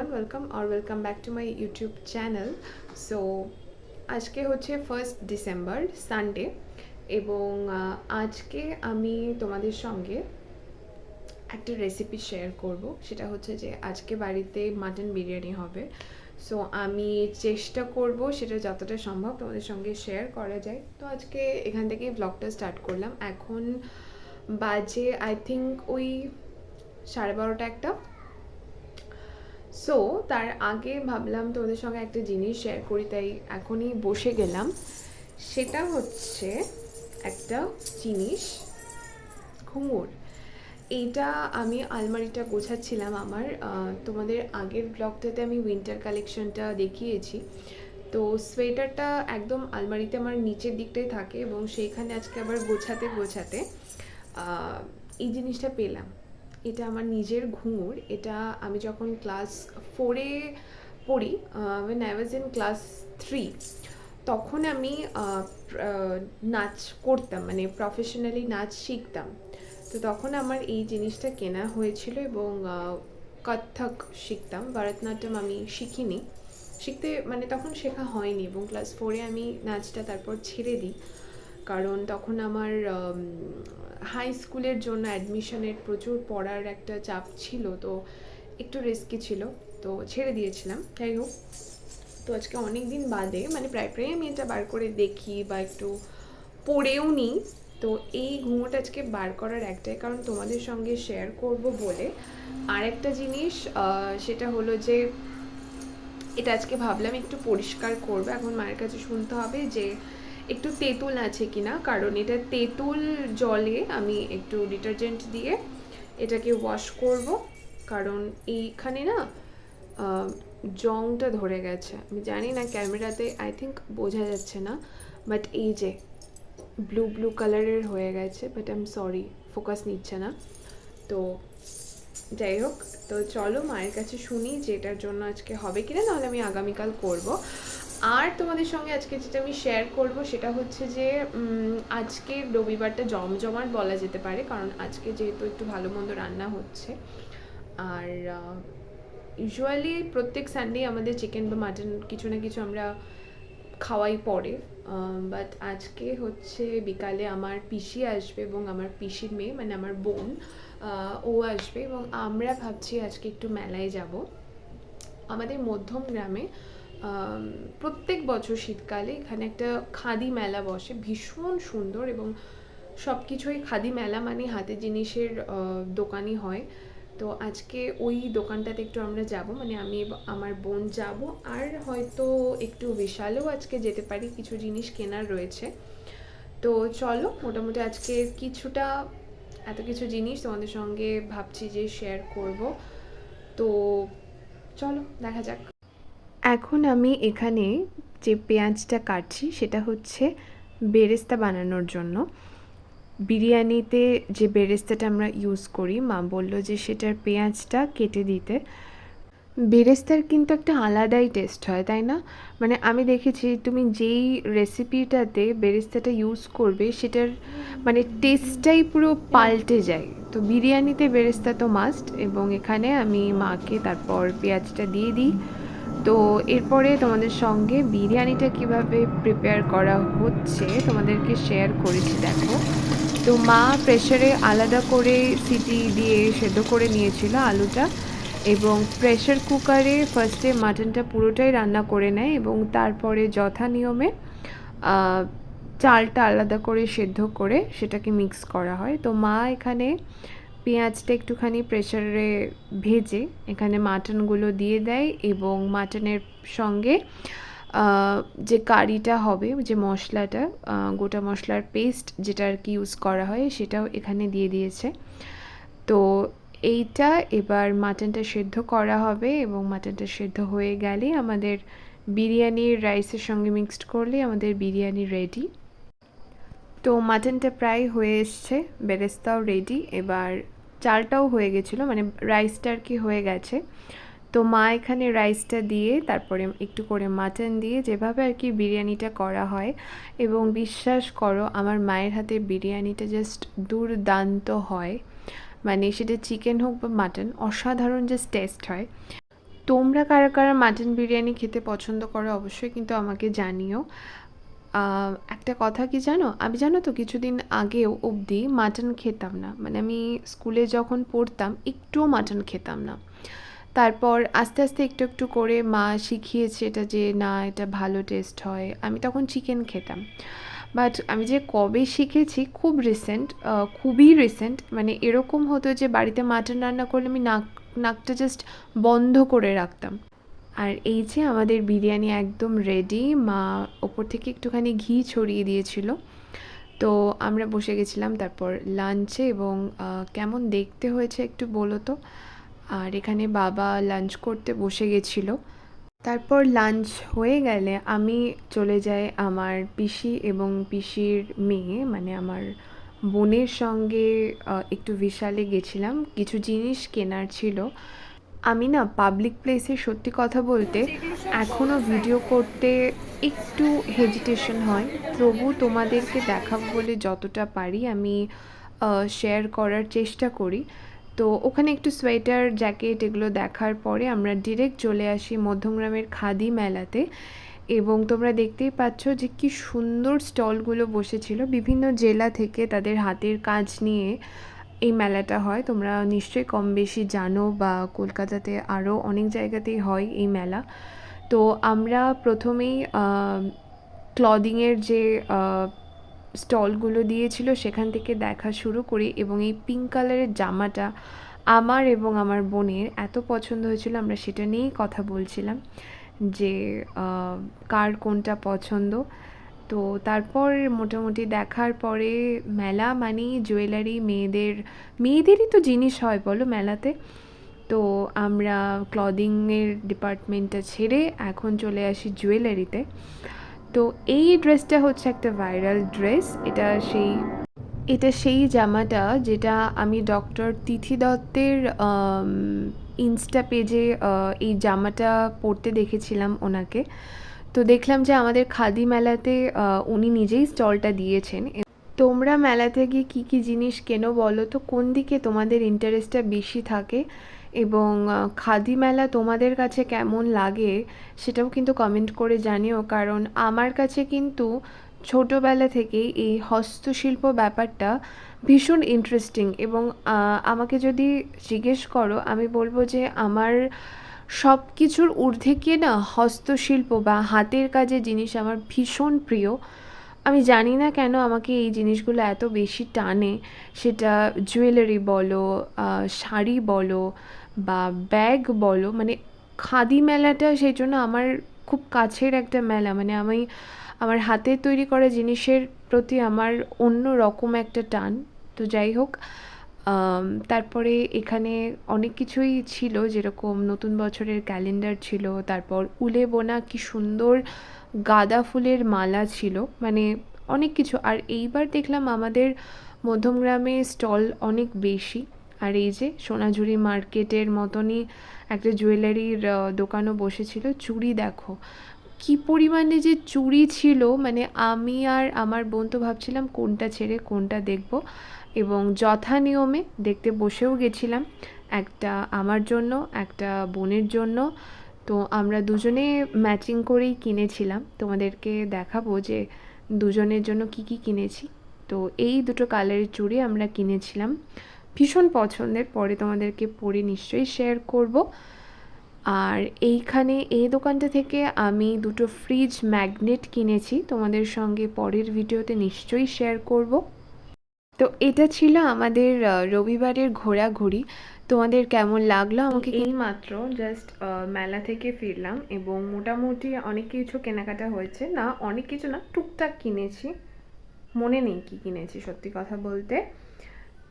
everyone, welcome or welcome back to my YouTube channel. So আজকে হচ্ছে 1st December Sunday এবং আজকে আমি তোমাদের সঙ্গে একটা রেসিপি শেয়ার করব। সেটা হচ্ছে যে আজকে বাড়িতে মাটন বিরিয়ানি হবে। সো আমি চেষ্টা করব সেটা যতটা সম্ভব তোমাদের সঙ্গে শেয়ার করা যায়। তো আজকে এখান থেকেই ব্লগটা স্টার্ট করলাম। এখন বাজে আই থিঙ্ক ওই 12:30 একটা। সো তার আগে ভাবলাম তোমাদের সঙ্গে একটা জিনিস শেয়ার করি, তাই এখনই বসে গেলাম। সেটা হচ্ছে একটা জিনিস, ঘুঙুর। এইটা আমি আলমারিটা গোছাচ্ছিলাম আমার। তোমাদের আগের ব্লগটাতে আমি উইন্টার কালেকশনটা দেখিয়েছি। তো সোয়েটারটা একদম আলমারিতে আমার নিচের দিকটাই থাকে এবং সেইখানে আজকে আবার গোছাতে গোছাতে এই জিনিসটা পেলাম। এটা আমার নিজের ঘুঙুর। এটা আমি যখন ক্লাস 4-এ পড়ি, when I was in class 3, তখন আমি নাচ করতাম, মানে প্রফেশনালি নাচ শিখতাম। তো তখন আমার এই জিনিসটা কেনা হয়েছিল এবং কত্থক শিখতাম। ভরতনাট্যম আমি শিখিনি, শিখতে মানে তখন শেখা হয়নি এবং ক্লাস 4-এ আমি নাচটা তারপর ছেড়ে দিই, কারণ তখন আমার হাই স্কুলের জন্য অ্যাডমিশনের প্রচুর পড়ার একটা চাপ ছিল, তো একটু রিস্কি ছিল, তো ছেড়ে দিয়েছিলাম। যাই হোক, তো আজকে অনেক দিন বাদে মানে প্রায় আমি এটা বার করে দেখি বা একটু পড়েও নিই। তো এই ঘুঙুরটা আজকে বার করার একটাই কারণ তোমাদের সঙ্গে শেয়ার করব বলে। আর একটা জিনিস সেটা হলো যে এটা আজকে ভাবলাম একটু পরিষ্কার করবো। এখন মায়ের কাছে শুনতে হবে যে একটু তেঁতুল আছে কিনা, কারণ এটা তেঁতুল জলে আমি একটু ডিটারজেন্ট দিয়ে এটাকে ওয়াশ করব, কারণ এইখানে না জংটা ধরে গেছে। আমি জানি না ক্যামেরাতে আই থিঙ্ক বোঝা যাচ্ছে না, বাট এই যে ব্লু ব্লু কালারের হয়ে গেছে, but I am sorry focus নিচ্ছে না। তো যাই হোক, তো চলো মায়ের কাছে শুনি যে এটার জন্য আজকে হবে কিনা, নাহলে আমি আগামীকাল করব। আর তোমাদের সঙ্গে আজকে যেটা আমি শেয়ার করব সেটা হচ্ছে যে আজকে রবিবারটা জমজমাট বলা যেতে পারে, কারণ আজকে যেহেতু একটু ভালো মন্দ রান্না হচ্ছে। আর ইউজুয়ালি প্রত্যেক সানডে আমাদের চিকেন বা মাটন কিছু না কিছু আমরা খাওয়াই পড়ে, বাট আজকে হচ্ছে বিকালে আমার পিসি আসবে এবং আমার পিসির মেয়ে মানে আমার বোন, ও আসবে এবং আমরা ভাবছি আজকে একটু মেলায় যাব। আমাদের মধ্যম গ্রামে প্রত্যেক বছর শীতকালে এখানে একটা খাদি মেলা বসে, ভীষণ সুন্দর এবং সব কিছুই খাদি মেলা মানে হাতের জিনিসের দোকানই হয়। তো আজকে ওই দোকানটাতে একটু আমরা যাব, মানে আমি আমার বোন যাব, আর হয়তো একটু বিশালেও আজকে যেতে পারি, কিছু জিনিস কেনার রয়েছে। তো চলো, মোটামুটি আজকে কিছুটা এত কিছু জিনিস তোমাদের সঙ্গে ভাবছি যে শেয়ার করব। তো চলো দেখা যাক। এখন আমি এখানে যে পেঁয়াজটা কাটছি সেটা হচ্ছে বেরেস্তা বানানোর জন্য। বিরিয়ানিতে যে বেরেস্তাটা আমরা ইউজ করি, মা বললো যে সেটার পেঁয়াজটা কেটে দিতে। বেরেস্তার কিন্তু একটা আলাদাই টেস্ট হয়, তাই না? মানে আমি দেখেছি তুমি যেই রেসিপিটাতে বেরেস্তাটা ইউজ করবে সেটার মানে টেস্টটাই পুরো পাল্টে যায়। তো বিরিয়ানিতে বেরেস্তা তো মাস্ট, এবং এখানে আমি মাকে তারপর পেঁয়াজটা দিয়ে দিই। তো এরপরে তোমাদের সঙ্গে বিরিয়ানিটা কিভাবে প্রিপেয়ার করা হচ্ছে তোমাদেরকে শেয়ার করেছি, দেখো। তো মা প্রেসারে আলাদা করে সিটি দিয়ে সেদ্ধ করে নিয়েছিল আলুটা, এবং প্রেসার কুকারে ফার্স্টে মাটনটা পুরোটাই রান্না করে নেয় এবং তারপরে যথা নিয়মে চালটা আলাদা করে সেদ্ধ করে সেটাকে মিক্স করা হয়। তো মা এখানে পেঁয়াজটা একটুখানি প্রেসারে ভেজে এখানে মাটনগুলো দিয়ে দেয় এবং মাটনের সঙ্গে যে কারিটা হবে, যে মশলাটা গোটা মশলার পেস্ট যেটা আর কি ইউজ করা হয় সেটাও এখানে দিয়ে দিয়েছে। তো এইটা এবার মাটনটা সেদ্ধ করা হবে এবং মাটনটা সেদ্ধ হয়ে গেলে আমাদের বিরিয়ানির রাইসের সঙ্গে মিক্সড করলে আমাদের বিরিয়ানি রেডি। তো মাটনটা প্রায় হয়ে এসছে, বেরেস্তাও রেডি, এবার চালটাও হয়ে গেছিলো, মানে রাইসটা আর কি হয়ে গেছে। তো মা এখানে রাইসটা দিয়ে তারপরে একটু করে মাটন দিয়ে যেভাবে আর কি বিরিয়ানিটা করা হয়, এবং বিশ্বাস করো আমার মায়ের হাতের বিরিয়ানিটা জাস্ট দুর্দান্ত হয়। মানে সেটা চিকেন হোক বা মাটন, অসাধারণ জাস্ট টেস্ট হয়। তোমরা কারা কারা মাটন বিরিয়ানি খেতে পছন্দ করো অবশ্যই কিন্তু আমাকে জানিও। একটা কথা কি জানো, আমি জানো তো কিছুদিন আগেও অবধি মাটন খেতাম না, মানে আমি স্কুলে যখন পড়তাম একটুও মাটন খেতাম না। তারপর আস্তে আস্তে একটু একটু করে মা শিখিয়েছে এটা, যে না এটা ভালো টেস্ট হয়। আমি তখন চিকেন খেতাম, বাট আমি যে কবে শিখেছি খুব রিসেন্ট, খুবই রিসেন্ট। মানে এরকম হতো যে বাড়িতে মাটন রান্না করলে আমি নাকটা জাস্ট বন্ধ করে রাখতাম। আর এই যে আমাদের বিরিয়ানি একদম রেডি, মা ওপর থেকে একটুখানি ঘি ছড়িয়ে দিয়েছিল। তো আমরা বসে গেছিলাম তারপর লাঞ্চে, এবং কেমন দেখতে হয়েছে একটু বলো তো। আর এখানে বাবা লাঞ্চ করতে বসে গেছিলো। তারপর লাঞ্চ হয়ে গেলে আমি চলে যাই আমার পিসি এবং পিসির মেয়ে, মানে আমার বোনের সঙ্গে একটু বিশালে গেছিলাম, কিছু জিনিস কেনার ছিল। আমি না পাবলিক প্লেসে সত্যি কথা বলতে এখনও ভিডিও করতে একটু হেজিটেশন হয়, তবু তোমাদেরকে দেখাবো বলে যতটা পারি আমি শেয়ার করার চেষ্টা করি। তো ওখানে একটু সোয়েটার জ্যাকেট এগুলো দেখার পরে আমরা ডিরেক্ট চলে আসি মধ্যমগ্রামের খাদি মেলাতে। এবং তোমরা দেখতেই পাচ্ছ যে কি সুন্দর স্টলগুলো বসেছিল, বিভিন্ন জেলা থেকে তাদের হাতের কাজ নিয়ে এই মেলাটা হয়। তোমরা নিশ্চয়ই কম বেশি জানো, বা কলকাতাতে আরও অনেক জায়গাতেই হয় এই মেলা। তো আমরা প্রথমেই ক্লদিংয়ের যে স্টলগুলো দিয়েছিল সেখান থেকে দেখা শুরু করি, এবং এই পিঙ্ক কালারের জামাটা আমার এবং আমার বোনের এত পছন্দ হয়েছিল, আমরা সেটা নিয়েই কথা বলছিলাম যে কার কোনটা পছন্দ। তো তারপর মোটামুটি দেখার পরে মেলা মানেই জুয়েলারি, মেয়েদেরই তো জিনিস হয় বলো মেলাতে। তো আমরা ক্লদিংয়ের ডিপার্টমেন্টটা ছেড়ে এখন চলে আসি জুয়েলারিতে। তো এই ড্রেসটা হচ্ছে একটা ভাইরাল ড্রেস, এটা সেই জামাটা যেটা আমি ডক্টর তিথি দত্তের ইনস্টা পেজে এই জামাটা পরতে দেখেছিলাম ওনাকে। তো দেখলাম যে আমাদের খাদি মেলাতে উনি নিজেই স্টলটা দিয়েছেন। তোমরা মেলাতে গিয়ে কী কী জিনিস কেনো বলো তো, কোন দিকে তোমাদের ইন্টারেস্টটা বেশি থাকে, এবং খাদি মেলা তোমাদের কাছে কেমন লাগে সেটাও কিন্তু কমেন্ট করে জানিও। কারণ আমার কাছে কিন্তু ছোটোবেলা থেকেই এই হস্তশিল্প ব্যাপারটা ভীষণ ইন্টারেস্টিং, এবং আমাকে যদি জিজ্ঞেস করো আমি বলবো যে আমার সব কিছুর ঊর্ধ্বে গিয়ে না হস্তশিল্প বা হাতের কাজের জিনিস আমার ভীষণ প্রিয়। আমি জানি না কেন আমাকে এই জিনিসগুলো এত বেশি টানে, সেটা জুয়েলারি বলো, শাড়ি বলো, বা ব্যাগ বলো। মানে খাদি মেলাটা সেই জন্য আমার খুব কাছের একটা মেলা। মানে আমি আমার হাতের তৈরি করা জিনিসের প্রতি আমার অন্য রকম একটা টান। তো যাই হোক, তারপরে এখানে অনেক কিছুই ছিল, যেরকম নতুন বছরের ক্যালেন্ডার ছিল, তারপর উলে বোনা কি সুন্দর গাঁদা ফুলের মালা ছিল, মানে অনেক কিছু। আর এইবার দেখলাম আমাদের মধ্যমগ্রামে স্টল অনেক বেশি। আর এই যে সোনাঝুরি মার্কেটের মতনই একটা জুয়েলারির দোকানও বসেছিল। চুড়ি দেখো কি পরিমাণে যে চুড়ি ছিল, মানে আমি আর আমার বোন তো ভাবছিলাম কোনটা ছেড়ে কোনটা দেখব, এবং যথা নিয়মে দেখতে বসেও গেছিলাম, একটা আমার জন্য একটা বোনের জন্য। তো আমরা দুজনে ম্যাচিং করেই কিনেছিলাম, তোমাদেরকে দেখাবো যে দুজনের জন্য কি কি কিনেছি। তো এই দুটো কালারের চুড়ি আমরা কিনেছিলাম, ভীষণ পছন্দের, পরে তোমাদেরকে পরে নিশ্চয়ই শেয়ার করব। আর এইখানে এই দোকানটা থেকে আমি দুটো ফ্রিজ ম্যাগনেট কিনেছি, তোমাদের সঙ্গে পরের ভিডিওতে নিশ্চয়ই শেয়ার করব। তো এটা ছিল আমাদের রবিবারের ঘোরাঘুরি। তোমাদের কেমন লাগলো আমাকে এইমাত্র জাস্ট মেলা থেকে ফিরলাম, এবং মোটামুটি অনেক কিছু কেনাকাটা হয়েছে, না অনেক কিছু না, টুকটাক কিনেছি, মনে নেই কি কিনেছি সত্যি কথা বলতে।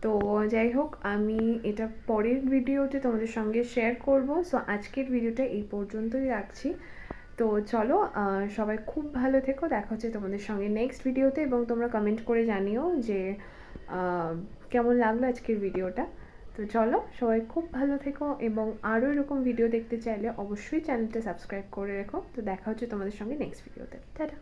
তো যাই হোক, আমি এটা পরের ভিডিওতে তোমাদের সঙ্গে শেয়ার করব। সো আজকের ভিডিওটা এই পর্যন্তই রাখছি। তো চলো, সবাই খুব ভালো থেকো, দেখা হচ্ছে তোমাদের সঙ্গে নেক্সট ভিডিওতে, এবং তোমরা কমেন্ট করে জানিও যে কেমন লাগলো আজকের ভিডিওটা। তো চলো, সবাই খুব ভালো থেকো, এবং আরও এরকম ভিডিও দেখতে চাইলে অবশ্যই চ্যানেলটা সাবস্ক্রাইব করে রেখো। তো দেখা হচ্ছে তোমাদের সঙ্গে নেক্সট ভিডিওতে। টাটা।